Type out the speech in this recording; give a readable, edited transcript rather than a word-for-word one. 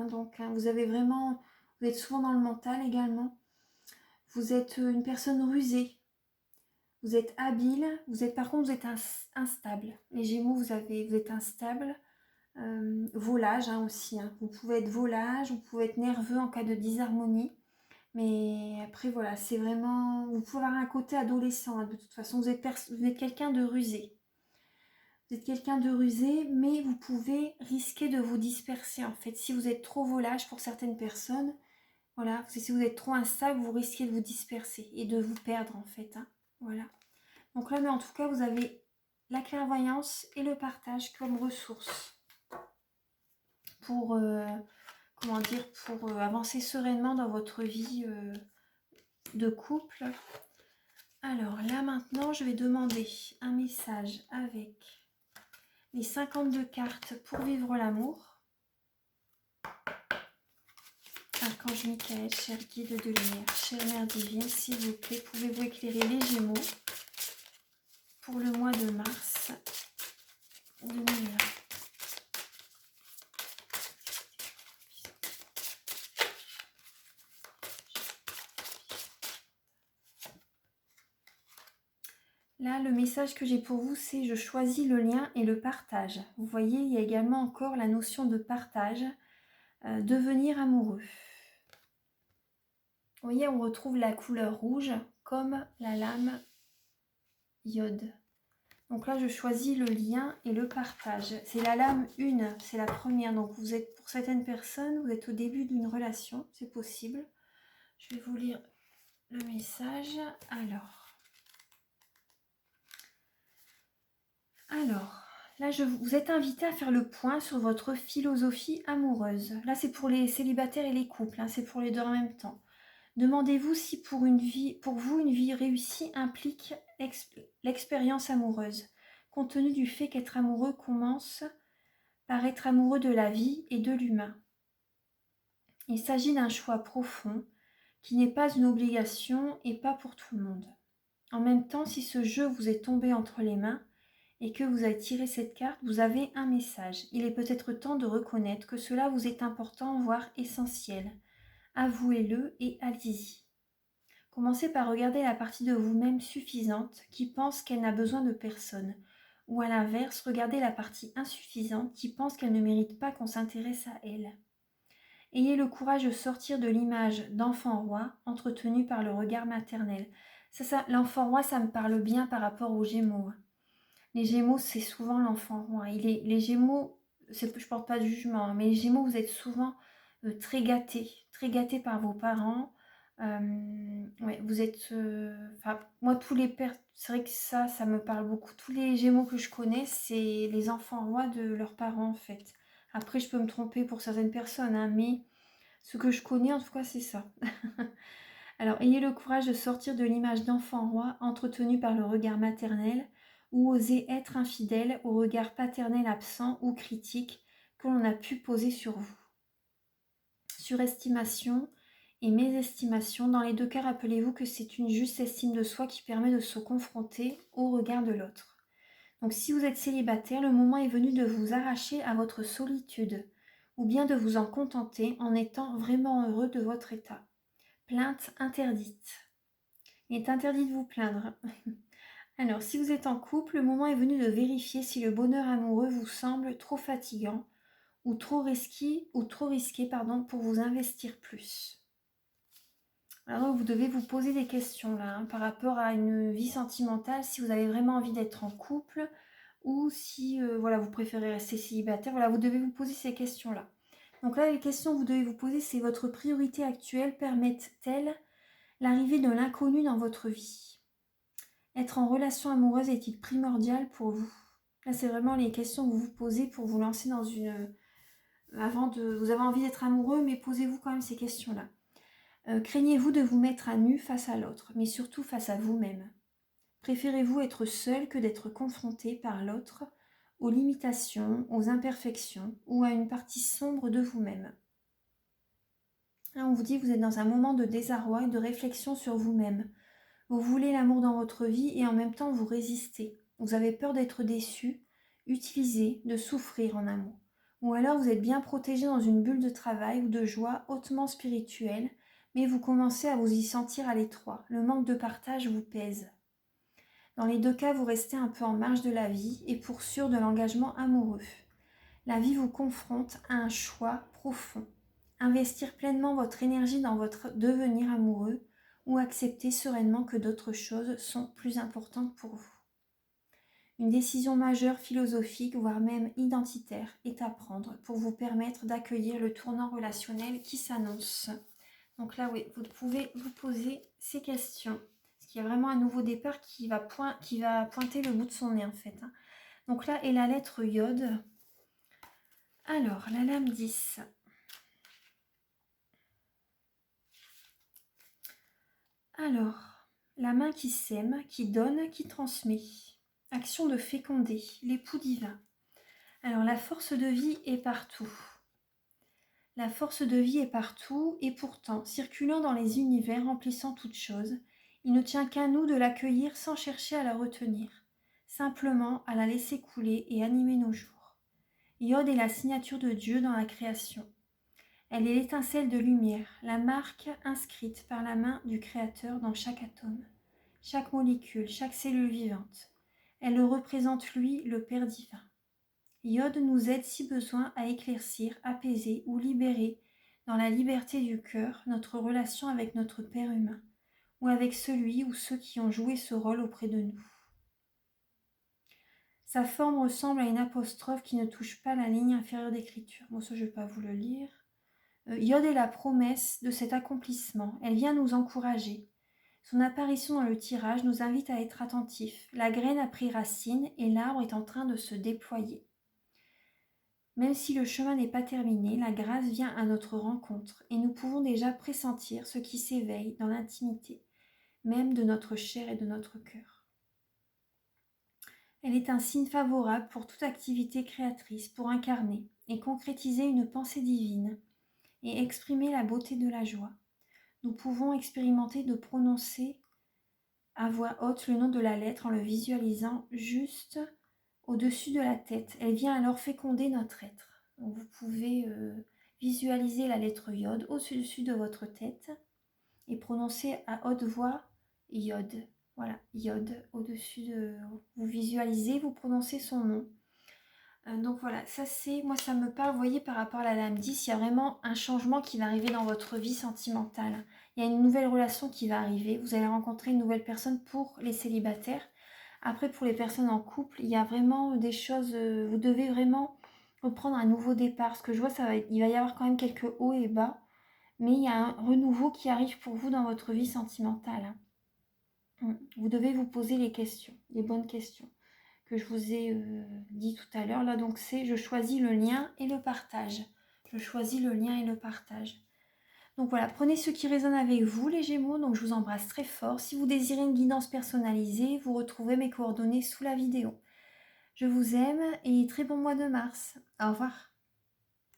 Vous avez vraiment, vous êtes souvent dans le mental également. Vous êtes une personne rusée. Vous êtes habile. Par contre, vous êtes instable. Les Gémeaux, vous êtes instable. Volage aussi. Vous pouvez être volage, vous pouvez être nerveux en cas de disharmonie. Mais après, voilà, c'est vraiment... Vous pouvez avoir un côté adolescent, de toute façon. Vous êtes quelqu'un de rusé. Vous êtes quelqu'un de rusé, mais vous pouvez risquer de vous disperser, en fait. Si vous êtes trop volage pour certaines personnes, voilà, si vous êtes trop instable, vous risquez de vous disperser et de vous perdre, en fait. Voilà. Donc là, mais en tout cas, vous avez la clairvoyance et le partage comme ressources pour... pour avancer sereinement dans votre vie de couple. Alors là maintenant, je vais demander un message avec les 52 cartes pour vivre l'amour. Archange Michael, cher guide de lumière, chère Mère divine, s'il vous plaît, pouvez-vous éclairer les Gémeaux pour le mois de mars 2020. Là, le message que j'ai pour vous, c'est « Je choisis le lien et le partage ». Vous voyez, il y a également encore la notion de partage, devenir amoureux. Vous voyez, on retrouve la couleur rouge comme la lame iode. Donc là, je choisis le lien et le partage. C'est la lame 1, c'est la première. Donc vous êtes, pour certaines personnes, vous êtes au début d'une relation, c'est possible. Je vais vous lire le message. Alors, là, vous êtes invité à faire le point sur votre philosophie amoureuse. Là, c'est pour les célibataires et les couples, c'est pour les deux en même temps. Demandez-vous si pour vous, une vie réussie implique l'expérience amoureuse, compte tenu du fait qu'être amoureux commence par être amoureux de la vie et de l'humain. Il s'agit d'un choix profond qui n'est pas une obligation et pas pour tout le monde. En même temps, si ce jeu vous est tombé entre les mains et que vous avez tiré cette carte, vous avez un message. Il est peut-être temps de reconnaître que cela vous est important, voire essentiel. Avouez-le et allez-y. Commencez par regarder la partie de vous-même suffisante qui pense qu'elle n'a besoin de personne. Ou à l'inverse, regardez la partie insuffisante qui pense qu'elle ne mérite pas qu'on s'intéresse à elle. Ayez le courage de sortir de l'image d'enfant roi entretenue par le regard maternel. L'enfant roi, ça me parle bien par rapport aux Gémeaux. Les Gémeaux, c'est souvent l'enfant roi. Les Gémeaux, je ne porte pas de jugement, mais les Gémeaux, vous êtes souvent très gâtés par vos parents. Ouais, vous êtes... moi, tous les pères, c'est vrai que ça me parle beaucoup. Tous les Gémeaux que je connais, c'est les enfants rois de leurs parents, en fait. Après, je peux me tromper pour certaines personnes, mais ce que je connais, en tout cas, c'est ça. Alors, ayez le courage de sortir de l'image d'enfant roi entretenu par le regard maternel ou osez être infidèle au regard paternel absent ou critique que l'on a pu poser sur vous. Surestimation et mésestimation, dans les deux cas, rappelez-vous que c'est une juste estime de soi qui permet de se confronter au regard de l'autre. Donc si vous êtes célibataire, le moment est venu de vous arracher à votre solitude ou bien de vous en contenter en étant vraiment heureux de votre état. Plainte interdite. Il est interdit de vous plaindre. Alors, si vous êtes en couple, le moment est venu de vérifier si le bonheur amoureux vous semble trop fatigant ou trop risqué pour vous investir plus. Alors, vous devez vous poser des questions là, par rapport à une vie sentimentale, si vous avez vraiment envie d'être en couple ou si vous préférez rester célibataire. Voilà, vous devez vous poser ces questions-là. Donc là, les questions que vous devez vous poser, c'est votre priorité actuelle permettent-elles l'arrivée de l'inconnu dans votre vie? Être en relation amoureuse est-il primordial pour vous? Là, c'est vraiment les questions que vous vous posez pour vous lancer dans une... Vous avez envie d'être amoureux, mais posez-vous quand même ces questions-là. Craignez-vous de vous mettre à nu face à l'autre, mais surtout face à vous-même? Préférez-vous être seul que d'être confronté par l'autre aux limitations, aux imperfections ou à une partie sombre de vous-même? Là, on vous dit que vous êtes dans un moment de désarroi et de réflexion sur vous-même. Vous voulez l'amour dans votre vie et en même temps vous résistez. Vous avez peur d'être déçu, utilisé, de souffrir en amour. Ou alors vous êtes bien protégé dans une bulle de travail ou de joie hautement spirituelle, mais vous commencez à vous y sentir à l'étroit. Le manque de partage vous pèse. Dans les deux cas, vous restez un peu en marge de la vie et pour sûr de l'engagement amoureux. La vie vous confronte à un choix profond. Investir pleinement votre énergie dans votre devenir amoureux ou accepter sereinement que d'autres choses sont plus importantes pour vous. Une décision majeure philosophique, voire même identitaire, est à prendre pour vous permettre d'accueillir le tournant relationnel qui s'annonce. Donc là, oui, vous pouvez vous poser ces questions. Parce qu'il y a vraiment un nouveau départ qui va pointer le bout de son nez, en fait. Donc là est la lettre Iode. Alors, la lame 10. Alors, la main qui sème, qui donne, qui transmet. Action de féconder, l'époux divin. Alors, la force de vie est partout. La force de vie est partout et pourtant, circulant dans les univers, remplissant toutes choses, il ne tient qu'à nous de l'accueillir sans chercher à la retenir, simplement à la laisser couler et animer nos jours. Iode est la signature de Dieu dans la création. Elle est l'étincelle de lumière, la marque inscrite par la main du Créateur dans chaque atome, chaque molécule, chaque cellule vivante. Elle le représente lui, le Père divin. Iode nous aide si besoin à éclaircir, apaiser ou libérer, dans la liberté du cœur, notre relation avec notre Père humain, ou avec celui ou ceux qui ont joué ce rôle auprès de nous. Sa forme ressemble à une apostrophe qui ne touche pas la ligne inférieure d'écriture. Bon, ça, je ne vais pas vous le lire. Iode est la promesse de cet accomplissement. Elle vient nous encourager. Son apparition dans le tirage nous invite à être attentifs. La graine a pris racine et l'arbre est en train de se déployer. Même si le chemin n'est pas terminé, la grâce vient à notre rencontre et nous pouvons déjà pressentir ce qui s'éveille dans l'intimité, même de notre chair et de notre cœur. Elle est un signe favorable pour toute activité créatrice, pour incarner et concrétiser une pensée divine et exprimer la beauté de la joie. Nous pouvons expérimenter de prononcer à voix haute le nom de la lettre en le visualisant juste au-dessus de la tête. Elle vient alors féconder notre être. Donc vous pouvez visualiser la lettre Iode au-dessus de votre tête et prononcer à haute voix Iode. Voilà, Iode au-dessus de... Vous visualisez, vous prononcez son nom. Donc voilà, ça c'est... Moi ça me parle, vous voyez, par rapport à la lame 10, il y a vraiment un changement qui va arriver dans votre vie sentimentale. Il y a une nouvelle relation qui va arriver. Vous allez rencontrer une nouvelle personne pour les célibataires. Après, pour les personnes en couple, il y a vraiment des choses... vous devez vraiment reprendre un nouveau départ. Parce que je vois, il va y avoir quand même quelques hauts et bas. Mais il y a un renouveau qui arrive pour vous dans votre vie sentimentale. Vous devez vous poser les questions, les bonnes questions que je vous ai dit tout à l'heure. Là, donc, c'est je choisis le lien et le partage. Je choisis le lien et le partage. Donc voilà, prenez ce qui résonne avec vous, les Gémeaux. Donc je vous embrasse très fort. Si vous désirez une guidance personnalisée, vous retrouvez mes coordonnées sous la vidéo. Je vous aime et très bon mois de mars. Au revoir.